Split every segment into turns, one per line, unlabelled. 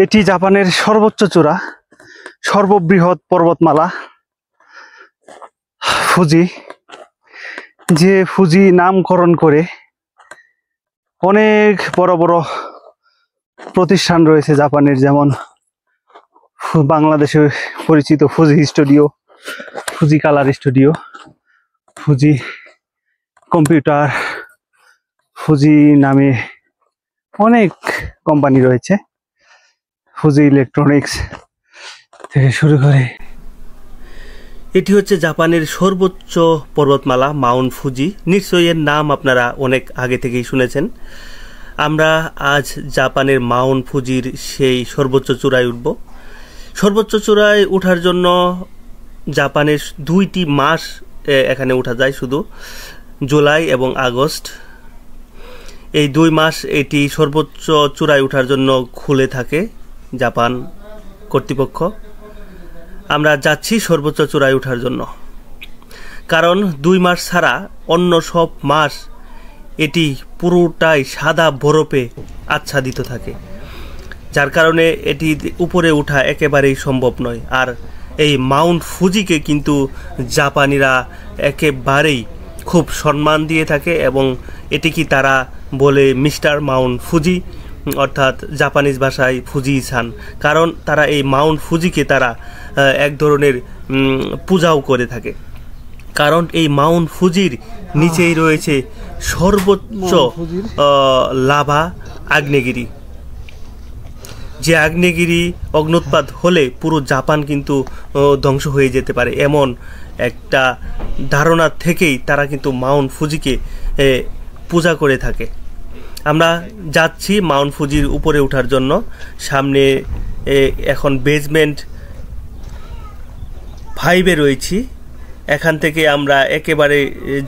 এটি জাপানের সর্বোচ্চ চূড়া, সর্ববৃহৎ পর্বতমালা ফুজি, যে ফুজি নামকরণ করে অনেক বড় বড় প্রতিষ্ঠান রয়েছে জাপানের, যেমন বাংলাদেশে পরিচিত Fuji studio, Fuji colour studio, Fuji computer, Fuji নামে অনেক কোম্পানি রয়েছে, ফুজি ইলেকট্রনিক্স থেকে শুরু করে।
এটি হচ্ছে জাপানের সর্বোচ্চ পর্বতমালা মাউন্ট ফুজি। নিশ্চয়ই এর নাম আপনারা অনেক আগে থেকেই শুনেছেন। আমরা আজ জাপানের মাউন্ট ফুজির সেই সর্বোচ্চ চূড়ায় উঠব। সর্বোচ্চ চূড়ায় ওঠার জন্য জাপানের 2টি মাস এখানে ওঠা যায়, শুধু জুলাই এবং আগস্ট। এই 2 মাস এটি সর্বোচ্চ চূড়ায় ওঠার জন্য খুলে থাকে জাপান কর্তৃপক্ষ। আমরা যাচ্ছি সর্বোচ্চ চূড়ায় ওঠার জন্য, কারণ 2 মাস ছাড়া অন্য সব মাস এটি পুরোটাই সাদা বরফে আচ্ছাদিত থাকে, যার কারণে এটি উপরে ওঠা একেবারেই সম্ভব নয়। আর এই মাউন্ট ফুজিকে কিন্তু জাপানিরা একেবারেই খুব সম্মান দিয়ে থাকে এবং এটিকে তারা বলে মিস্টার মাউন্ট ফুজি, অর্থাৎ জাপানিজ ভাষায় ফুজি সান। কারণ তারা এই মাউন্ট ফুজিকে তারা এক ধরনের পূজাও করে থাকে, কারণ এই মাউন্ট ফুজির নিচেই রয়েছে সর্বোচ্চ লাভা আগ্নেয়গিরি, যে আগ্নেয়গিরি অগ্নুৎপাত হলে পুরো জাপান কিন্তু ধ্বংস হয়ে যেতে পারে, এমন একটা ধারণা থেকেই তারা কিন্তু মাউন্ট ফুজিকে পূজা করে থাকে। আমরা যাচ্ছি মাউন্ট ফুজির উপরে ওঠার জন্য। সামনে এখন বেজমেন্ট 5-এ রয়েছি। এখান থেকে আমরা একেবারে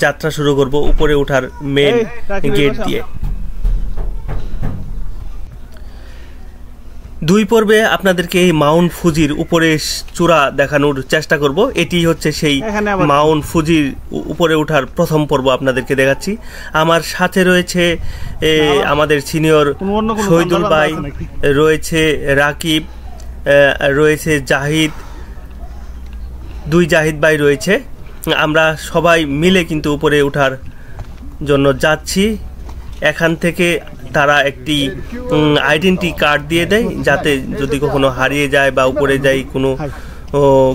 যাত্রা শুরু করব উপরে ওঠার মেন গেট দিয়ে। 2 পর্বে আপনাদেরকে এই মাউন্ট ফুজির উপরে চূড়া দেখানোর চেষ্টা করব। এটি হচ্ছে সেই মাউন্ট ফুজির উপরে ওঠার প্রথম পর্ব আপনাদেরকে দেখাচ্ছি। আমার সাথে রয়েছে আমাদের সিনিয়র শহীদুল ভাই, রয়েছে রাকিব, রয়েছে জাহিদ, 2 জাহিদ ভাই রয়েছে। আমরা সবাই মিলে কিন্তু উপরে ওঠার জন্য যাচ্ছি। এখান থেকে তারা একটি আইডেন্টি কার্ড দিয়ে দেয়, যাতে যদি কখনো হারিয়ে যায় বা উপরে যায় কোনো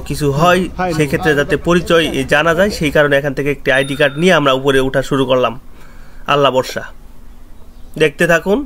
কিছু হয়, সেক্ষেত্রে যাতে পরিচয় জানা যায়, সেই কারণে এখান থেকে একটি আইডি কার্ড নিয়ে আমরা উপরে ওঠা শুরু করলাম। আল্লাহ বর্ষা, দেখতে থাকুন।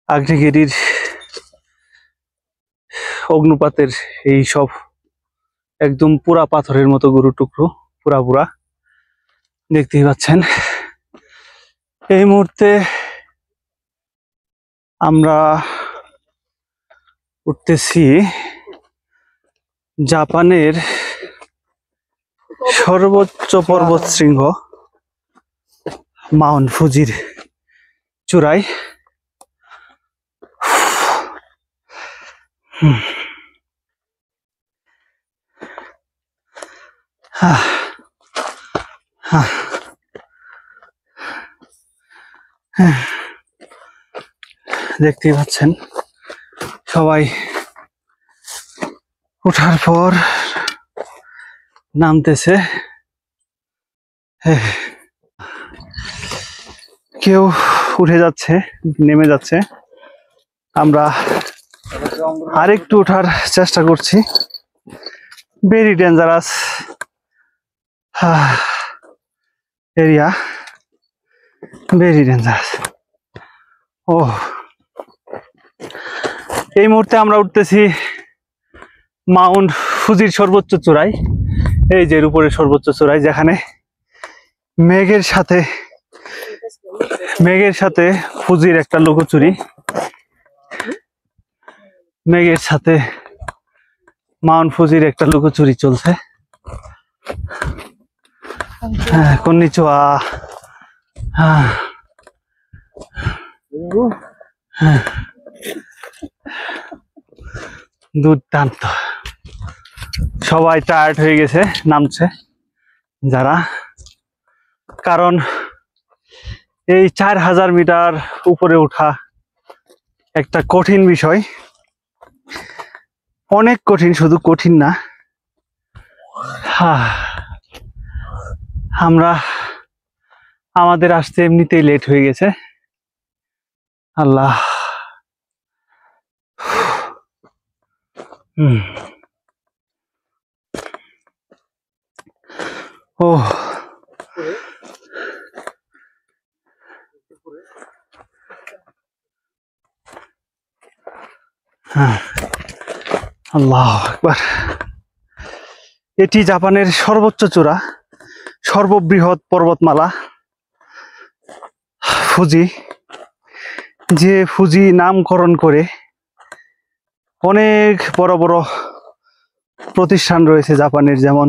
আগ্নেয়গিরির অগ্নুপাতের এই সব একদম পুরা পাথরের মতো গুরু টুকরো, পুরা পুরা দেখতেই পাচ্ছেন। এই মুহূর্তে আমরা উঠতেছি জাপানের সর্বোচ্চ পর্বত শৃঙ্গ মাউন্ট ফুজির চূড়ায়। দেখতেই পাচ্ছেন সবাই ওঠার পর নামতেছে। কেউ উঠে যাচ্ছে, নেমে যাচ্ছে। আমরা আরেকটু ওঠার চেষ্টা করছি। Very dangerous area, very dangerous. ও, এই মুহূর্তে আমরা উঠতেছি মাউন্ট ফুজির সর্বোচ্চ চূড়ায়। এই যে উপরে সর্বোচ্চ চূড়ায়, যেখানে মেঘের সাথে ফুজির একটা লুকোচুরি, মেঘের সাথে মাউন্ট ফুজির একটা লুকোচুরি চলছে। হ্যাঁ, কন্নিচিওয়া। হ্যাঁ, হ্যাঁ, দুর্দান্ত। সবাই টায়ার্ড হয়ে গেছে, নামছে যারা, কারণ এই 4000 মিটার উপরে ওঠা একটা কঠিন বিষয়, অনেক কঠিন, শুধু কঠিন না। আমরা আমাদের আসতে এমনিতেই লেট হয়ে গেছে। আল্লাহ। ও আল্লাহ আকবার। এটি জাপানের সর্বোচ্চ চূড়া, সর্ববৃহৎ পর্বতমালা ফুজি, যে ফুজি নামকরণ করে অনেক বড় বড় প্রতিষ্ঠান রয়েছে জাপানের, যেমন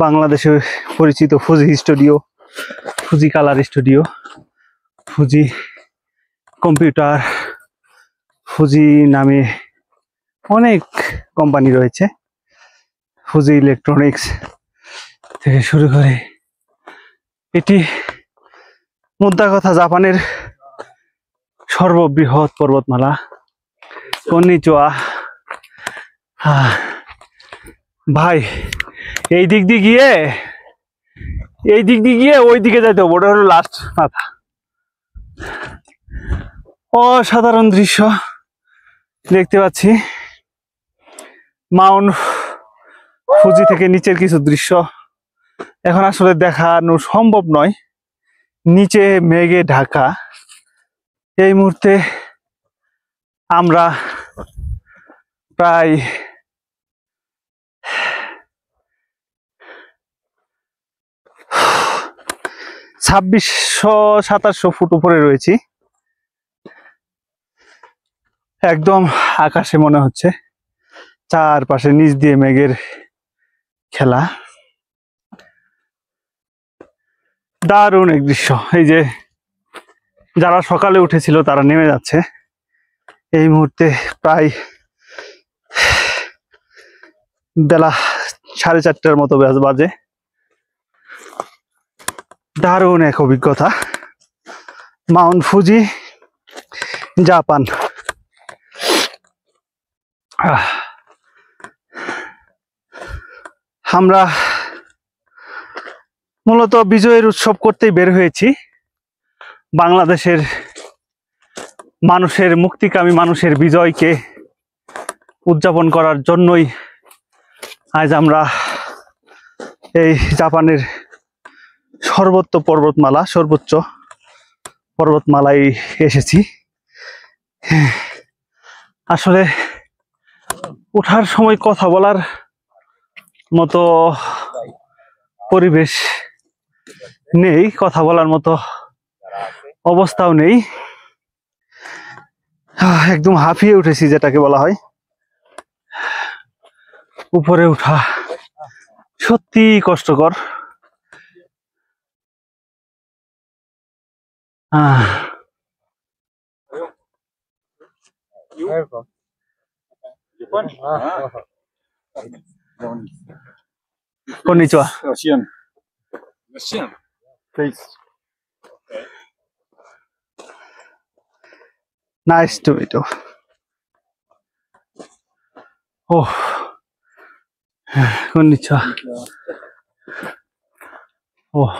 বাংলাদেশে পরিচিত Fuji studio, Fuji colour studio, Fuji computer, Fuji নামে অনেক কোম্পানি রয়েছে, ফুজি ইলেকট্রনিক্স থেকে শুরু করে। এটি মোদ্দা কথা জাপানের সর্ববৃহৎ পর্বতমালা। কন্নিচিওয়া। ভাই, এই দিক দিয়ে গিয়ে ওই দিকে যাইতে হবে, ওটা হলো লাস্ট মাথা। অসাধারণ দৃশ্য দেখতে পাচ্ছি। মাউন্ট ফুজি থেকে নিচের কিছু দৃশ্য এখন আসলে দেখানো সম্ভব নয়, নিচে মেঘে ঢাকা। এই মুহূর্তে আমরা প্রায় 2600-2700 ফুট উপরে রয়েছি। একদম আকাশে মনে হচ্ছে চারপাশে নিচ দিয়ে মেঘের খেলা। দারুণ এক দৃশ্য। এই যে যারা সকালে উঠেছিল তারা নেমে যাচ্ছে। এই মুহূর্তে প্রায় বেলা 4:30টার মতো বাজে। দারুণ এক অভিজ্ঞতা। Mount Fuji, Japan. আমরা মূলত বিজয়ের উৎসব করতেই বের হয়েছি। বাংলাদেশের মানুষের, মুক্তিকামী মানুষের বিজয়কে উদযাপন করার জন্যই আজ আমরা এই জাপানের সর্বোচ্চ পর্বতমালায় এসেছি। আসলে ওঠার সময় কথা বলার মতো পরিবেশ নেই, কথা বলার মতো অবস্থাও নেই। একদম হাঁপিয়ে উঠেছি, যেটাকে বলা হয়। উপরে ওঠা সত্যি কষ্টকর। Konnichiwa. Nice to meet you. Oh, konnichiwa. Oh.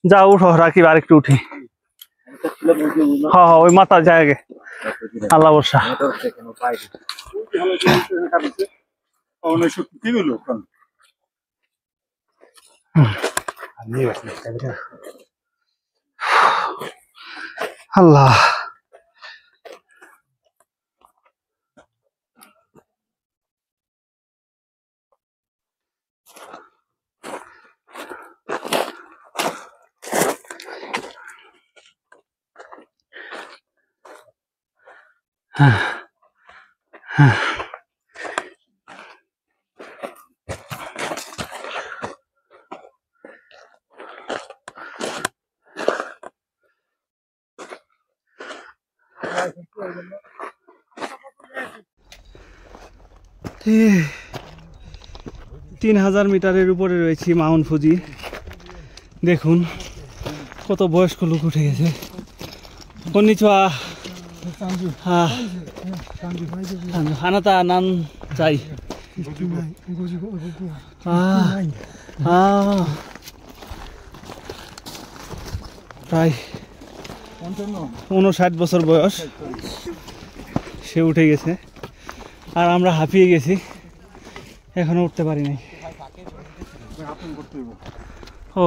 যাও উঠো, রাকিব আরেকটু উঠি। হ্যাঁ, ওই মাথা যায় আগে, আল্লাহ বর্ষা। আল্লাহ। 3000 মিটারের উপরে রয়েছি মাউন্ট ফুজি। দেখুন কত বয়স্ক লোক উঠে গেছে। কন্নিচিওয়া। হানাতা নান যাই। প্রায় 59 বছর বয়স, সে উঠে গেছে আর আমরা হাঁপিয়ে গেছি, এখনো উঠতে পারি নাই। ও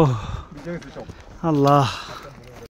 আল্লাহ।